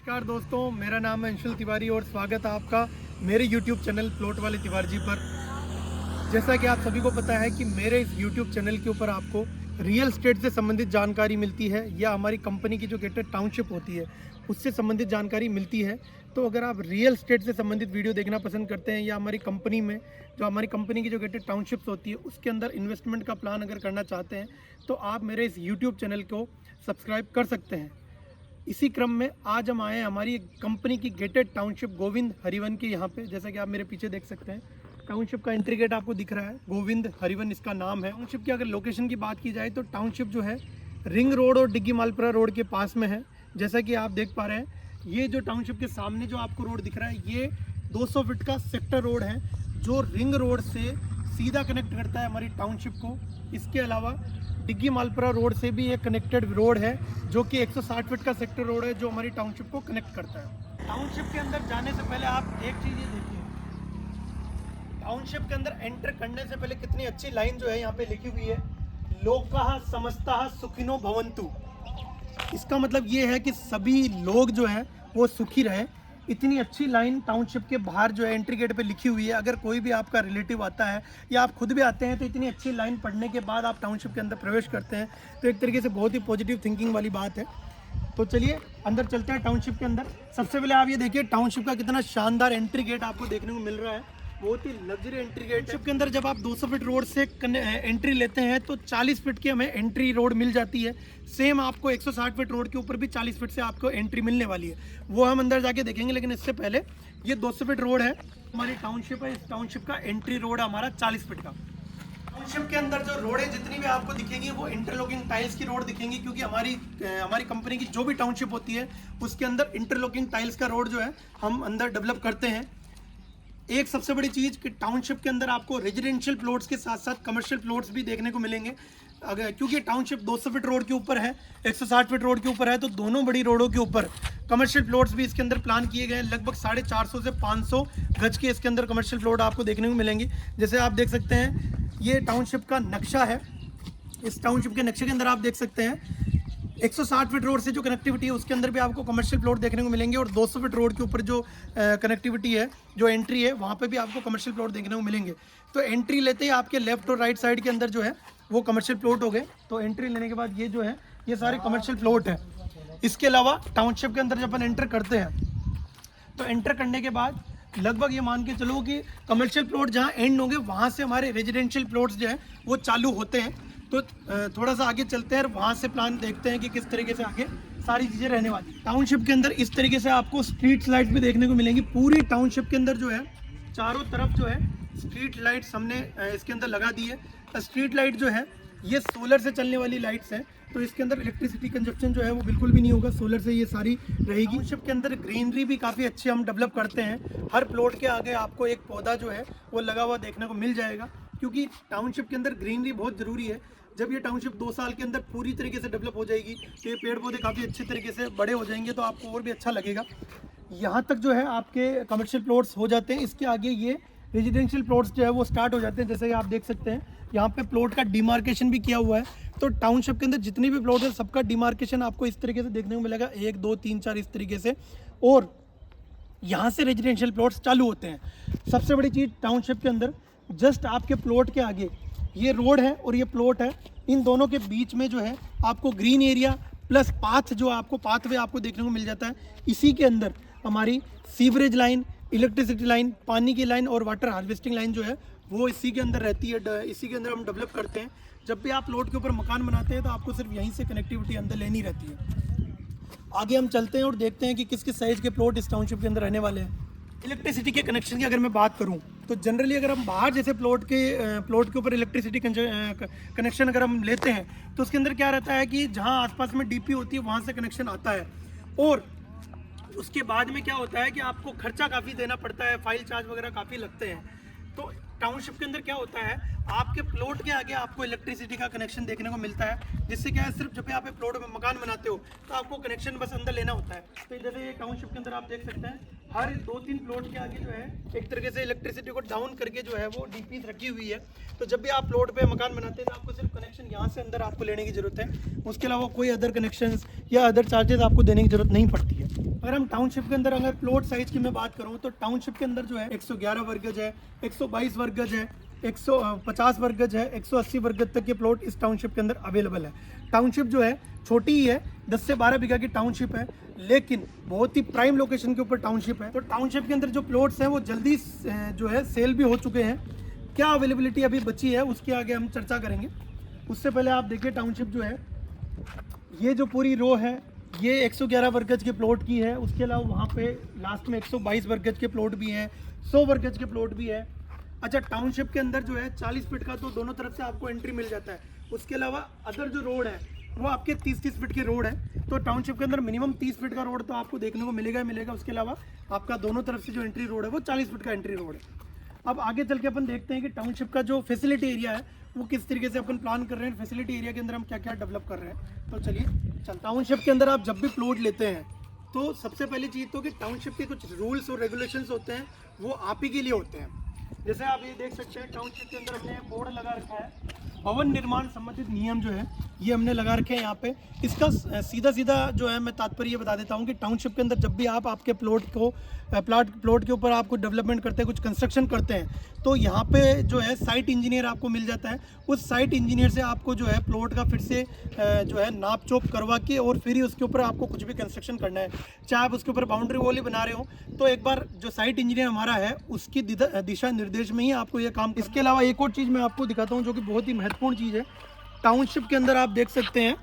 नमस्कार दोस्तों, मेरा नाम है अंशुल तिवारी और स्वागत है आपका मेरे YouTube चैनल प्लॉट वाले तिवारी जी पर। जैसा कि आप सभी को पता है कि मेरे इस YouTube चैनल के ऊपर आपको रियल एस्टेट से संबंधित जानकारी मिलती है या हमारी कंपनी की जो गेटेड टाउनशिप होती है उससे संबंधित जानकारी मिलती है। तो अगर आप रियल एस्टेट से संबंधित वीडियो देखना पसंद करते हैं या हमारी कंपनी में जो हमारी कंपनी की जो गेटेड टाउनशिप्स होती है उसके अंदर इन्वेस्टमेंट का प्लान अगर करना चाहते हैं तो आप मेरे इस YouTube चैनल को सब्सक्राइब कर सकते हैं। इसी क्रम में आज हम आए हैं हमारी कंपनी की गेटेड टाउनशिप गोविंद हरिवन के यहाँ पे। जैसा कि आप मेरे पीछे देख सकते हैं, टाउनशिप का एंट्री गेट आपको दिख रहा है, गोविंद हरिवन इसका नाम है। टाउनशिप की अगर लोकेशन की बात की जाए तो टाउनशिप जो है रिंग रोड और डिग्गी मालपुरा रोड के पास में है। जैसा कि आप देख पा रहे हैं, ये जो टाउनशिप के सामने जो आपको रोड दिख रहा है ये 200 फीट का सेक्टर रोड है जो रिंग रोड से सीधा कनेक्ट करता है हमारी टाउनशिप को। इसके अलावा डिग्गी मालपुरा रोड से भी एक कनेक्टेड रोड है जो कि 160 फीट का सेक्टर रोड है जो हमारी टाउनशिप को कनेक्ट करता है। टाउनशिप के अंदर जाने से पहले आप एक चीज़ ये देखिए, टाउनशिप के अंदर एंटर करने से पहले कितनी अच्छी लाइन जो है यहाँ पे लिखी हुई है, लोकाः समस्ताः सुखिनो भवन्तु। इसका मतलब ये है कि सभी लोग जो है वो सुखी रहे। इतनी अच्छी लाइन टाउनशिप के बाहर जो है एंट्री गेट पे लिखी हुई है। अगर कोई भी आपका रिलेटिव आता है या आप खुद भी आते हैं तो इतनी अच्छी लाइन पढ़ने के बाद आप टाउनशिप के अंदर प्रवेश करते हैं तो एक तरीके से बहुत ही पॉजिटिव थिंकिंग वाली बात है। तो चलिए अंदर चलते हैं टाउनशिप के अंदर। सबसे पहले आप ये देखिए टाउनशिप का कितना शानदार एंट्री गेट आपको देखने को मिल रहा है, बहुत ही लग्जरी एंट्री गेट। टाउनशिप के अंदर जब आप 200 फीट रोड से एंट्री लेते हैं तो 40 फीट की हमें एंट्री रोड मिल जाती है। सेम आपको 160 फीट रोड के ऊपर भी 40 फीट से आपको एंट्री मिलने वाली है, वो हम अंदर जाके देखेंगे। लेकिन इससे पहले ये 200 फीट रोड है, हमारी टाउनशिप है। इस टाउनशिप का एंट्री रोड हमारा 40 फीट का। टाउनशिप के अंदर जो रोडें जितनी भी आपको दिखेंगी वो इंटरलॉकिंग टाइल्स की रोड दिखेंगी, क्योंकि हमारी कंपनी की जो भी टाउनशिप होती है उसके अंदर इंटरलॉकिंग टाइल्स का रोड जो है हम अंदर डेवलप करते हैं। एक सबसे बड़ी चीज़ कि टाउनशिप के अंदर आपको रेजिडेंशियल प्लॉट्स के साथ साथ कमर्शियल प्लॉट्स भी देखने को मिलेंगे। अगर क्योंकि टाउनशिप 200 फीट रोड के ऊपर है, 160 फीट रोड के ऊपर है, तो दोनों बड़ी रोडों के ऊपर कमर्शियल प्लॉट्स भी इसके अंदर प्लान किए गए हैं। लगभग 450 से 500 गज के इसके अंदर कमर्शियल प्लॉट आपको देखने को मिलेंगे। जैसे आप देख सकते हैं ये टाउनशिप का नक्शा है। इस टाउनशिप के नक्शे के अंदर आप देख सकते हैं 160 फीट रोड से जो कनेक्टिविटी है उसके अंदर भी आपको कमर्शियल प्लॉट देखने को मिलेंगे, और 200 फीट रोड के ऊपर जो कनेक्टिविटी है, जो एंट्री है, वहाँ पे भी आपको कमर्शियल प्लॉट देखने को मिलेंगे। तो एंट्री लेते ही आपके लेफ्ट और राइट साइड के अंदर जो है वो कमर्शियल प्लॉट हो गए। तो एंट्री लेने के बाद ये जो है ये सारे कमर्शियल प्लॉट है। इसके अलावा टाउनशिप के अंदर जब अपन एंटर करते हैं तो एंटर करने के बाद लगभग ये मान के चलो कि कमर्शियल प्लॉट जहाँ एंड होंगे वहाँ से हमारे रेजिडेंशियल प्लॉट्स जो है वो चालू होते हैं। तो थोड़ा सा आगे चलते हैं और वहाँ से प्लान देखते हैं कि किस तरीके से आगे सारी चीज़ें रहने वाली। टाउनशिप के अंदर इस तरीके से आपको स्ट्रीट लाइट भी देखने को मिलेंगी। पूरी टाउनशिप के अंदर जो है चारों तरफ जो है स्ट्रीट लाइट्स हमने इसके अंदर लगा दी है। स्ट्रीट लाइट जो है ये सोलर से चलने वाली लाइट्स हैं, तो इसके अंदर इलेक्ट्रिसिटी कंजप्शन जो है वो बिल्कुल भी नहीं होगा, सोलर से ये सारी रहेगी। टाउनशिप के अंदर ग्रीनरी भी काफ़ी अच्छी हम डेवलप करते हैं। हर प्लॉट के आगे आपको एक पौधा जो है वो लगा हुआ देखने को मिल जाएगा, क्योंकि टाउनशिप के अंदर ग्रीनरी बहुत ज़रूरी है। जब ये टाउनशिप 2 साल के अंदर पूरी तरीके से डेवलप हो जाएगी तो ये पेड़ पौधे काफ़ी अच्छे तरीके से बड़े हो जाएंगे, तो आपको और भी अच्छा लगेगा। यहाँ तक जो है आपके कमर्शियल प्लॉट्स हो जाते हैं। इसके आगे ये रेजिडेंशियल प्लॉट्स जो है वो स्टार्ट हो जाते हैं। जैसे कि आप देख सकते हैं यहाँ पे प्लॉट का डिमार्केशन भी किया हुआ है। तो टाउनशिप के अंदर जितनी भी प्लॉट है सबका डिमार्केशन आपको इस तरीके से देखने को मिलेगा, 1 2 3 4 इस तरीके से, और यहाँ से रेजिडेंशियल प्लॉट्स चालू होते हैं। सबसे बड़ी चीज़ टाउनशिप के अंदर जस्ट आपके प्लॉट के आगे ये रोड है और ये प्लॉट है, इन दोनों के बीच में जो है आपको ग्रीन एरिया प्लस पाथ जो आपको पाथवे आपको देखने को मिल जाता है। इसी के अंदर हमारी सीवरेज लाइन, इलेक्ट्रिसिटी लाइन, पानी की लाइन और वाटर हार्वेस्टिंग लाइन जो है वो इसी के अंदर रहती है। इसी के अंदर हम डेवलप करते हैं। जब भी आप प्लॉट के ऊपर मकान बनाते हैं तो आपको सिर्फ यहीं से कनेक्टिविटी अंदर लेनी रहती है। आगे हम चलते हैं और देखते हैं कि किस किस साइज़ के प्लॉट इस टाउनशिप के अंदर रहने वाले हैं। इलेक्ट्रिसिटी के कनेक्शन की अगर मैं बात करूं तो जनरली अगर हम बाहर जैसे प्लॉट के ऊपर इलेक्ट्रिसिटी कनेक्शन अगर हम लेते हैं तो उसके अंदर क्या रहता है कि जहां आसपास में डीपी होती है वहां से कनेक्शन आता है, और उसके बाद में क्या होता है कि आपको खर्चा काफ़ी देना पड़ता है, फाइल चार्ज वगैरह काफ़ी लगते हैं। तो टाउनशिप के अंदर क्या होता है, आपके प्लॉट के आगे आपको इलेक्ट्रिसिटी का कनेक्शन देखने को मिलता है, जिससे क्या है सिर्फ जब भी आप प्लॉट में मकान बनाते हो तो आपको कनेक्शन बस अंदर लेना होता है। तो इधर ये टाउनशिप के अंदर आप देख सकते हैं हर 2-3 प्लॉट के आगे जो है एक तरीके से इलेक्ट्रिसिटी को डाउन करके जो है वो डीपीज रखी हुई है। तो जब भी आप प्लॉट पे मकान बनाते हैं तो आपको सिर्फ कनेक्शन यहाँ से अंदर आपको लेने की ज़रूरत है, उसके अलावा कोई अदर कनेक्शंस या अदर चार्जेस आपको देने की ज़रूरत नहीं पड़ती है। अगर हम टाउनशिप के अंदर अगर प्लॉट साइज़ की मैं बात करूँ तो टाउनशिप के अंदर जो है 111 वर्ग गज है, 122 वर्ग गज है, 150 वर्ग गज है, 180 वर्ग गज तक के प्लॉट इस टाउनशिप के अंदर अवेलेबल है। टाउनशिप जो है छोटी ही है, 10 से 12 बीघा की टाउनशिप है, लेकिन बहुत ही प्राइम लोकेशन के ऊपर टाउनशिप है। तो टाउनशिप के अंदर जो प्लॉट्स हैं वो जल्दी जो है सेल भी हो चुके हैं। क्या अवेलेबिलिटी अभी बची है उसके आगे हम चर्चा करेंगे। उससे पहले आप देखिए टाउनशिप जो है, ये जो पूरी रो है ये 111 वर्ग गज के प्लॉट की है। उसके अलावा वहाँ पे लास्ट में 122 वर्ग गज के प्लॉट भी हैं, 100 वर्ग गज के प्लॉट भी है। अच्छा, टाउनशिप के अंदर जो है 40 फीट का तो दोनों तरफ से आपको एंट्री मिल जाता है। उसके अलावा अदर जो रोड है वो आपके 30-30 फीट के रोड है। तो टाउनशिप के अंदर मिनिमम 30 फीट का रोड तो आपको देखने को मिलेगा ही मिलेगा। उसके अलावा आपका दोनों तरफ से जो एंट्री रोड है वो 40 फीट का एंट्री रोड है। अब आगे चल के अपन देखते हैं कि टाउनशिप का जो फैसिलिटी एरिया है वो किस तरीके से अपन प्लान कर रहे हैं, फैसिलिटी एरिया के अंदर हम क्या क्या डेवलप कर रहे हैं। तो चलिए टाउनशिप के अंदर आप जब भी प्लॉट लेते हैं तो सबसे पहली चीज़ तो कि टाउनशिप के कुछ रूल्स और रेगुलेशंस होते हैं, वो आप ही के लिए होते हैं। जैसे आप ये देख सकते हैं टाउनशिप के अंदर हमने बोर्ड लगा रखा है, भवन निर्माण संबंधित नियम जो है ये हमने लगा रखे हैं यहाँ पे। इसका सीधा सीधा जो है मैं तात्पर्य ये बता देता हूँ कि टाउनशिप के अंदर जब भी आप आपके प्लॉट के ऊपर आपको डेवलपमेंट करते हैं, कुछ कंस्ट्रक्शन करते हैं, तो यहाँ पे जो है साइट इंजीनियर आपको मिल जाता है। उस साइट इंजीनियर से आपको जो है प्लॉट का फिर से जो है नाप चोप करवा के और फिर ही उसके ऊपर आपको कुछ भी कंस्ट्रक्शन करना है। चाहे आप उसके ऊपर बाउंड्री वॉल ही बना रहे हो तो एक बार जो साइट इंजीनियर हमारा है उसकी दिशा निर्देश में ही आपको ये काम। इसके अलावा एक और चीज़ मैं आपको दिखाता हूँ जो कि बहुत ही महत्वपूर्ण चीज़ है। टाउनशिप के अंदर आप देख सकते हैं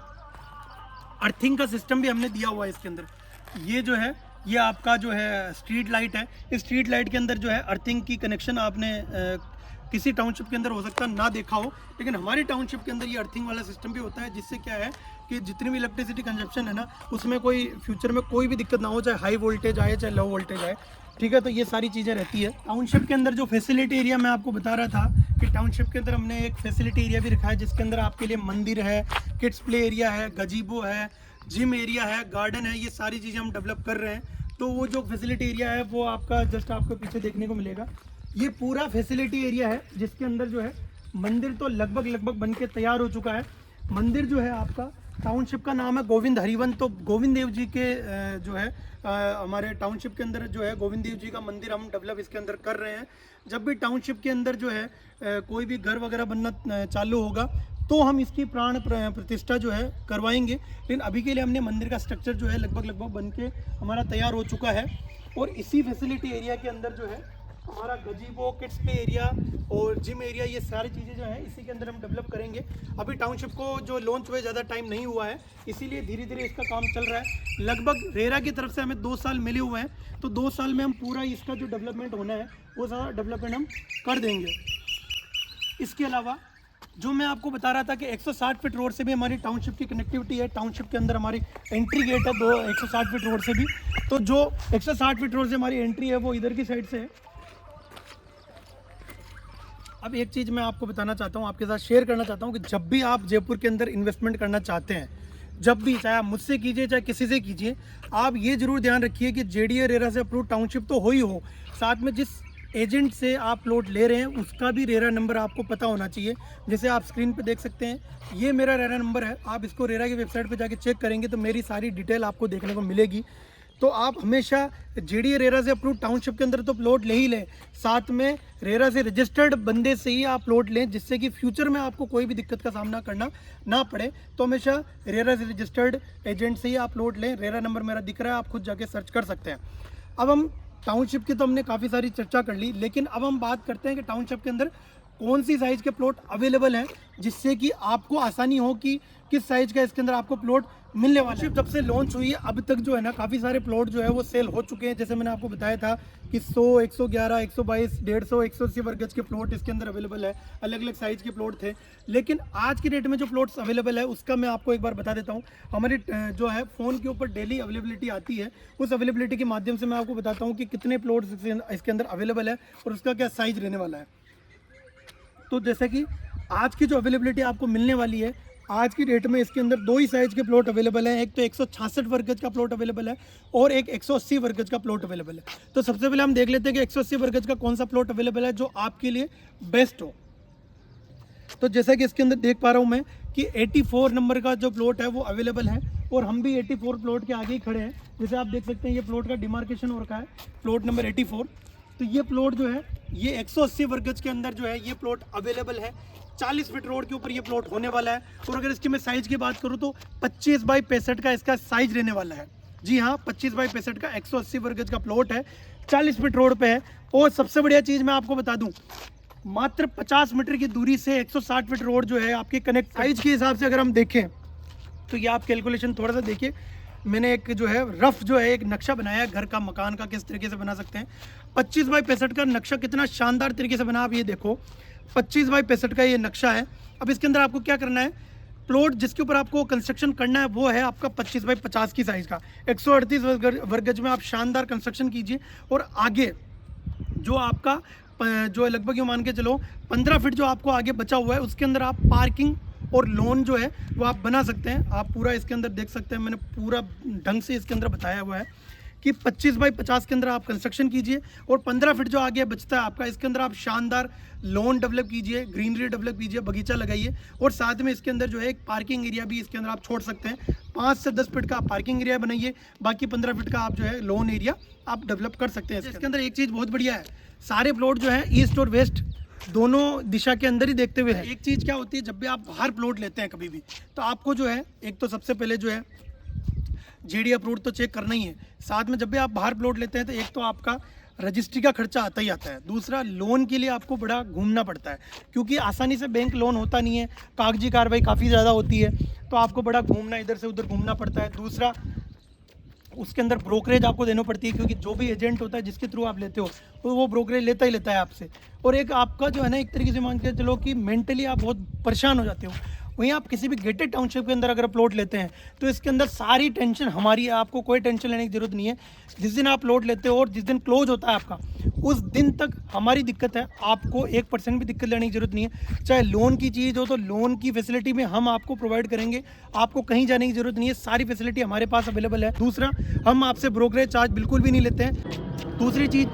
अर्थिंग का सिस्टम भी हमने दिया हुआ है इसके अंदर। ये जो है ये आपका जो है स्ट्रीट लाइट है, इस स्ट्रीट लाइट के अंदर जो है अर्थिंग की कनेक्शन आपने किसी टाउनशिप के अंदर हो सकता है ना देखा हो, लेकिन हमारी टाउनशिप के अंदर ये अर्थिंग वाला सिस्टम भी होता है, जिससे क्या है कि जितनी भी इलेक्ट्रिसिटी कंजप्शन है ना उसमें कोई फ्यूचर में कोई भी दिक्कत ना हो, चाहे हाई वोल्टेज आए चाहे लो वोल्टेज आए। ठीक है, तो ये सारी चीज़ें रहती है। टाउनशिप के अंदर जो फैसिलिटी एरिया मैं आपको बता रहा था कि टाउनशिप के अंदर हमने एक फैसिलिटी एरिया भी रखा है जिसके अंदर आपके लिए मंदिर है, किड्स प्ले एरिया है, गजीबो है, जिम एरिया है, गार्डन है, ये सारी चीज़ें हम डेवलप कर रहे हैं। तो वो जो फैसिलिटी एरिया है वो आपका जस्ट आपको पीछे देखने को मिलेगा। ये पूरा फैसिलिटी एरिया है जिसके अंदर जो है मंदिर तो लगभग बन के तैयार हो चुका है। मंदिर जो है आपका टाउनशिप का नाम है गोविंद हरिवन। तो गोविंद देव जी के जो है हमारे टाउनशिप के अंदर जो है गोविंद देव जी का मंदिर हम डेवलप इसके अंदर कर रहे हैं। जब भी टाउनशिप के अंदर जो है कोई भी घर वगैरह बनना चालू होगा तो हम इसकी प्राण प्रतिष्ठा जो है करवाएंगे, लेकिन अभी के लिए हमने मंदिर का स्ट्रक्चर जो है लगभग बन के हमारा तैयार हो चुका है। और इसी फैसिलिटी एरिया के अंदर जो है हमारा गजीबो, किड्स प्ले एरिया और जिम एरिया, ये सारी चीज़ें जो है इसी के अंदर हम डेवलप करेंगे। अभी टाउनशिप को जो लॉन्च हुए ज़्यादा टाइम नहीं हुआ है, इसीलिए धीरे धीरे इसका काम चल रहा है। लगभग रेरा की तरफ से हमें 2 साल मिले हुए हैं, तो 2 साल में हम पूरा इसका जो डेवलपमेंट होना है वो सारा डेवलपमेंट हम कर देंगे। इसके अलावा जो मैं आपको बता रहा था कि 160 फीट रोड से भी हमारी टाउनशिप की कनेक्टिविटी है। टाउनशिप के अंदर हमारी एंट्री गेट है 160 फीट रोड से भी। तो जो 160 फीट रोड से हमारी एंट्री है वो इधर की साइड से है। अब एक चीज़ मैं आपको बताना चाहता हूँ, आपके साथ शेयर करना चाहता हूँ कि जब भी आप जयपुर के अंदर इन्वेस्टमेंट करना चाहते हैं, जब भी, चाहे आप मुझसे कीजिए चाहे किसी से कीजिए, आप ये जरूर ध्यान रखिए कि जेडीए रेरा से अप्रूव टाउनशिप तो हो ही हो, साथ में जिस एजेंट से आप प्लॉट ले रहे हैं उसका भी रेरा नंबर आपको पता होना चाहिए। जैसे आप स्क्रीन पे देख सकते हैं, ये मेरा रेरा नंबर है। आप इसको रेरा की वेबसाइट पे जाके चेक करेंगे तो मेरी सारी डिटेल आपको देखने को मिलेगी। तो आप हमेशा जेडीए रेरा से अप्रूव टाउनशिप के अंदर तो प्लॉट ले ही लें, साथ में रेरा से रजिस्टर्ड बंदे से ही आप प्लॉट लें, जिससे कि फ्यूचर में आपको कोई भी दिक्कत का सामना करना ना पड़े। तो हमेशा रेरा से रजिस्टर्ड एजेंट से ही आप प्लॉट लें। रेरा नंबर मेरा दिख रहा है, आप खुद जाके सर्च कर सकते हैं। अब हम टाउनशिप की तो हमने काफ़ी सारी चर्चा कर ली, लेकिन अब हम बात करते हैं कि टाउनशिप के अंदर कौन सी साइज़ के प्लॉट अवेलेबल हैं, जिससे कि आपको आसानी हो कि किस साइज़ का इसके अंदर आपको प्लॉट मिलने वाला है। जब से लॉन्च हुई है अब तक जो है ना काफ़ी सारे प्लॉट जो है वो सेल हो चुके हैं। जैसे मैंने आपको बताया था कि 100, 111, 122, 150, 180 वर्ग गज के प्लॉट इसके अंदर अवेलेबल है। अलग अलग साइज़ के प्लॉट थे, लेकिन आज की डेट में जो प्लॉट्स अवेलेबल है उसका मैं आपको एक बार बता देता हूँ। हमारी जो है फ़ोन के ऊपर डेली अवेलेबिलिटी आती है, उस अवेलेबिलिटी के माध्यम से मैं आपको बताता हूँ कि कितने प्लॉट्स इसके अंदर अवेलेबल है और उसका क्या साइज़ रहने वाला है। तो जैसे कि आज की जो अवेलेबिलिटी आपको मिलने वाली है आज की डेट में इसके अंदर दो ही साइज के प्लॉट अवेलेबल हैं। एक तो 166 वर्ग गज का प्लॉट अवेलेबल है और एक 180 वर्ग गज का प्लॉट अवेलेबल है। तो सबसे पहले हम देख लेते हैं कि 180 वर्ग गज का कौन सा प्लॉट अवेलेबल है जो आपके लिए बेस्ट हो। तो जैसा कि इसके अंदर देख पा रहा हूँ मैं कि 84 नंबर का जो प्लॉट है वो अवेलेबल है और हम भी 84 प्लॉट के आगे ही खड़े हैं। जैसे आप देख सकते हैं ये प्लॉट का डिमार्केशन हो रखा है, प्लॉट नंबर 84। तो ये प्लॉट जो है ये 180 वर्ग गज के अंदर जो है ये प्लॉट अवेलेबल है। 40 फीट रोड के ऊपर ये प्लॉट होने वाला है। और अगर इसकी मैं साइज़ की बात करूँ तो 25 बाई 65 का इसका साइज रहने वाला है। जी हाँ, 25 बाई 65 का 180 वर्ग गज का प्लॉट है, 40 फीट रोड पे है। और सबसे बढ़िया चीज़ मैं आपको बता दूं, मात्र 50 मीटर की दूरी से 160 फीट रोड जो है आपके कनेक्ट। साइज के हिसाब से अगर हम देखें तो ये आप कैलकुलेशन थोड़ा सा देखिए। मैंने एक जो है रफ जो है एक नक्शा बनाया है घर का, मकान का किस तरीके से बना सकते हैं। 25 बाई 65 का नक्शा कितना शानदार तरीके से बना, आप ये देखो 25 बाई 65 का ये नक्शा है। अब इसके अंदर आपको क्या करना है, प्लॉट जिसके ऊपर आपको कंस्ट्रक्शन करना है वो है आपका 25 बाई 50 की साइज़ का। 138 वर्ग गज में आप शानदार कंस्ट्रक्शन कीजिए। और आगे जो आपका जो लगभग ये मान के चलो 15 फीट जो आपको आगे बचा हुआ है उसके अंदर आप पार्किंग और लोन जो है वो आप बना सकते हैं। आप पूरा इसके अंदर देख सकते हैं, मैंने पूरा ढंग से इसके अंदर बताया हुआ है कि 25 बाई 50 के अंदर आप कंस्ट्रक्शन कीजिए और 15 फीट जो आगे बचता है आपका इसके अंदर आप शानदार लॉन डेवलप कीजिए, ग्रीनरी डेवलप कीजिए, बगीचा लगाइए। और साथ में इसके अंदर जो है एक पार्किंग एरिया भी इसके अंदर आप छोड़ सकते हैं। 5 से 10 फीट का आप पार्किंग एरिया बनाइए, बाकी 15 फीट का आप जो है लोन एरिया आप डेवलप कर सकते हैं। इसके अंदर एक चीज़ बहुत बढ़िया है, सारे प्लॉट जो है ईस्ट और वेस्ट दोनों दिशा के अंदर ही देखते हुए है। एक चीज़ क्या होती है, जब भी आप बाहर प्लॉट लेते हैं कभी भी, तो आपको जो है एक तो सबसे पहले जो है जीडी अप्रूव्ड तो चेक करना ही है। साथ में जब भी आप बाहर प्लॉट लेते हैं तो एक तो आपका रजिस्ट्री का खर्चा आता ही आता है, दूसरा लोन के लिए आपको बड़ा घूमना पड़ता है क्योंकि आसानी से बैंक लोन होता नहीं है, कागजी कार्रवाई काफ़ी ज़्यादा होती है, तो आपको बड़ा घूमना, इधर से उधर घूमना पड़ता है। दूसरा उसके अंदर ब्रोकरेज आपको देना पड़ती है क्योंकि जो भी एजेंट होता है जिसके थ्रू आप लेते हो तो वो ब्रोकरेज लेता ही लेता है आपसे। और एक आपका जो है ना एक तरीके से मान के चलो कि मेंटली आप बहुत परेशान हो जाते हो। वहीं आप किसी भी गेटेड टाउनशिप के अंदर अगर प्लॉट लेते हैं तो इसके अंदर सारी टेंशन हमारी है, आपको कोई टेंशन लेने की जरूरत नहीं है। जिस दिन आप प्लॉट लेते हो और जिस दिन क्लोज होता है आपका उस दिन तक हमारी दिक्कत है, आपको 1% भी दिक्कत लेने की जरूरत नहीं है। चाहे लोन की चीज़ हो तो लोन की फैसिलिटी में हम आपको प्रोवाइड करेंगे, आपको कहीं जाने की जरूरत नहीं है, सारी फैसिलिटी हमारे पास अवेलेबल है। दूसरा, हम आपसे ब्रोकरेज चार्ज बिल्कुल भी नहीं लेते हैं। दूसरी चीज़,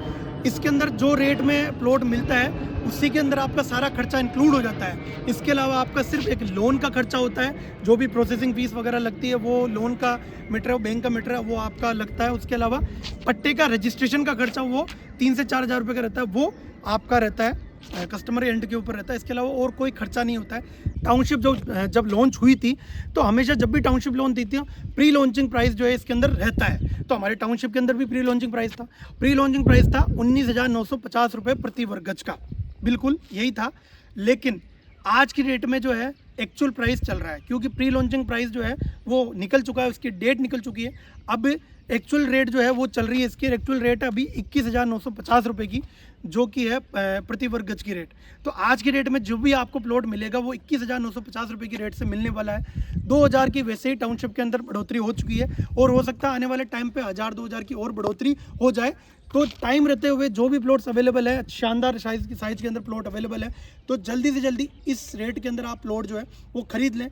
इसके अंदर जो रेट में प्लॉट मिलता है उसी के अंदर आपका सारा खर्चा इंक्लूड हो जाता है। इसके अलावा आपका सिर्फ एक लोन का खर्चा होता है, जो भी प्रोसेसिंग फीस वगैरह लगती है वो लोन का मीटर, बैंक का मीटर है वो आपका लगता है। उसके अलावा पट्टे का रजिस्ट्रेशन का खर्चा वो 3 से 4 हज़ार रुपये का रहता है, वो आपका रहता है, कस्टमर एंड के ऊपर रहता है। इसके अलावा और कोई खर्चा नहीं होता है। टाउनशिप जब लॉन्च हुई थी तो हमेशा जब भी टाउनशिप लॉन्च दी थी प्री लॉन्चिंग प्राइस जो है इसके अंदर रहता है, तो हमारे टाउनशिप के अंदर भी प्री लॉन्चिंग प्राइस था। प्री लॉन्चिंग प्राइस था 19,950 रुपये प्रति वर्ग गज का, बिल्कुल यही था। लेकिन आज की डेट में जो है एक्चुअल प्राइस चल रहा है क्योंकि प्री लॉन्चिंग प्राइस जो है वो निकल चुका है, उसकी डेट निकल चुकी है। अब एक्चुअल रेट जो है वो चल रही है, इसकी एक्चुअल रेट है अभी 21,950 रुपये की, जो कि है प्रति वर्ग गज की रेट। तो आज की डेट में जो भी आपको प्लॉट मिलेगा वो 21,950 रुपये की रेट से मिलने वाला है। 2,000 की वैसे ही टाउनशिप के अंदर बढ़ोतरी हो चुकी है और हो सकता है आने वाले टाइम पे 1,000-2,000 की और बढ़ोतरी हो जाए। तो टाइम रहते हुए जो भी प्लॉट्स अवेलेबल है, शानदार साइज के अंदर प्लॉट अवेलेबल है, तो जल्दी से जल्दी इस रेट के अंदर आप प्लॉट जो है वो खरीद लें।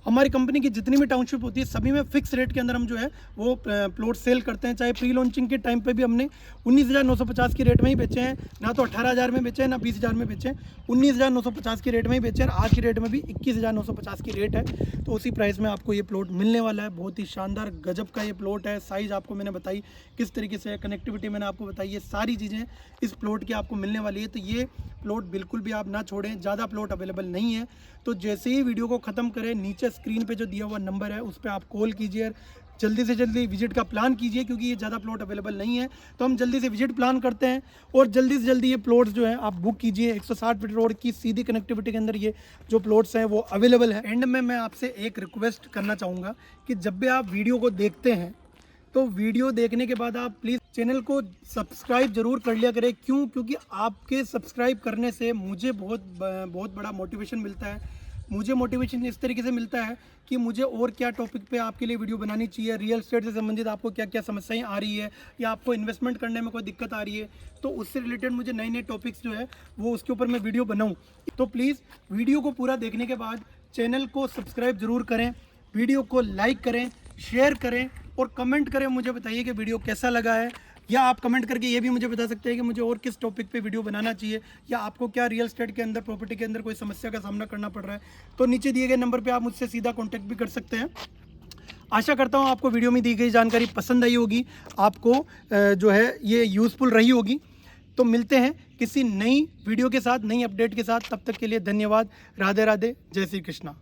हमारी कंपनी की जितनी भी टाउनशिप होती है सभी में फिक्स रेट के अंदर हम जो है वो प्लॉट सेल करते हैं। चाहे प्री लॉन्चिंग के टाइम पे भी हमने 19,950 की रेट में ही बेचे हैं, ना तो 18,000 में बेचे हैं ना 20,000 में बेचे हैं, 19,950 की रेट में ही बेचे हैं। आज की रेट में भी 21,950 की रेट है, तो उसी प्राइस में आपको ये प्लॉट मिलने वाला है। बहुत ही शानदार गजब का ये प्लॉट है। साइज़ आपको मैंने बताई किस तरीके से, कनेक्टिविटी मैंने आपको बताई, ये सारी चीज़ें इस प्लॉट की आपको मिलने वाली है। तो ये प्लॉट बिल्कुल भी आप ना छोड़ें, ज़्यादा प्लॉट अवेलेबल नहीं है। तो जैसे ही वीडियो को ख़त्म करें नीचे स्क्रीन पे जो दिया हुआ नंबर है उस पर आप कॉल कीजिए, जल्दी से जल्दी विजिट का प्लान कीजिए क्योंकि ये ज़्यादा प्लॉट अवेलेबल नहीं है। तो हम जल्दी से विजिट प्लान करते हैं और जल्दी से जल्दी ये प्लॉट्स जो है आप बुक कीजिए। 160 फीट रोड की सीधी कनेक्टिविटी के अंदर ये जो प्लॉट्स हैं वो अवेलेबल है। एंड में मैं आपसे एक रिक्वेस्ट करना चाहूँगा कि जब भी आप वीडियो को देखते हैं तो वीडियो देखने के बाद आप प्लीज़ चैनल को सब्सक्राइब जरूर कर लिया करें। क्यों? क्योंकि आपके सब्सक्राइब करने से मुझे बहुत बड़ा मोटिवेशन मिलता है। मुझे मोटिवेशन इस तरीके से मिलता है कि मुझे और क्या टॉपिक पे आपके लिए वीडियो बनानी चाहिए, रियल एस्टेट से संबंधित आपको क्या क्या समस्याएं आ रही है या आपको इन्वेस्टमेंट करने में कोई दिक्कत आ रही है, तो उससे रिलेटेड मुझे नए नए टॉपिक्स जो है वो उसके ऊपर मैं वीडियो बनाऊं। तो प्लीज़ वीडियो को पूरा देखने के बाद चैनल को सब्सक्राइब ज़रूर करें, वीडियो को लाइक करें, शेयर करें और कमेंट करें। मुझे बताइए कि वीडियो कैसा लगा है, या आप कमेंट करके ये भी मुझे बता सकते हैं कि मुझे और किस टॉपिक पे वीडियो बनाना चाहिए, या आपको क्या रियल एस्टेट के अंदर, प्रॉपर्टी के अंदर कोई समस्या का सामना करना पड़ रहा है। तो नीचे दिए गए नंबर पे आप मुझसे सीधा कॉन्टैक्ट भी कर सकते हैं। आशा करता हूँ आपको वीडियो में दी गई जानकारी पसंद आई होगी, आपको जो है ये यूज़फुल रही होगी। तो मिलते हैं किसी नई वीडियो के साथ, नई अपडेट के साथ। तब तक के लिए धन्यवाद। राधे राधे, जय श्री कृष्णा।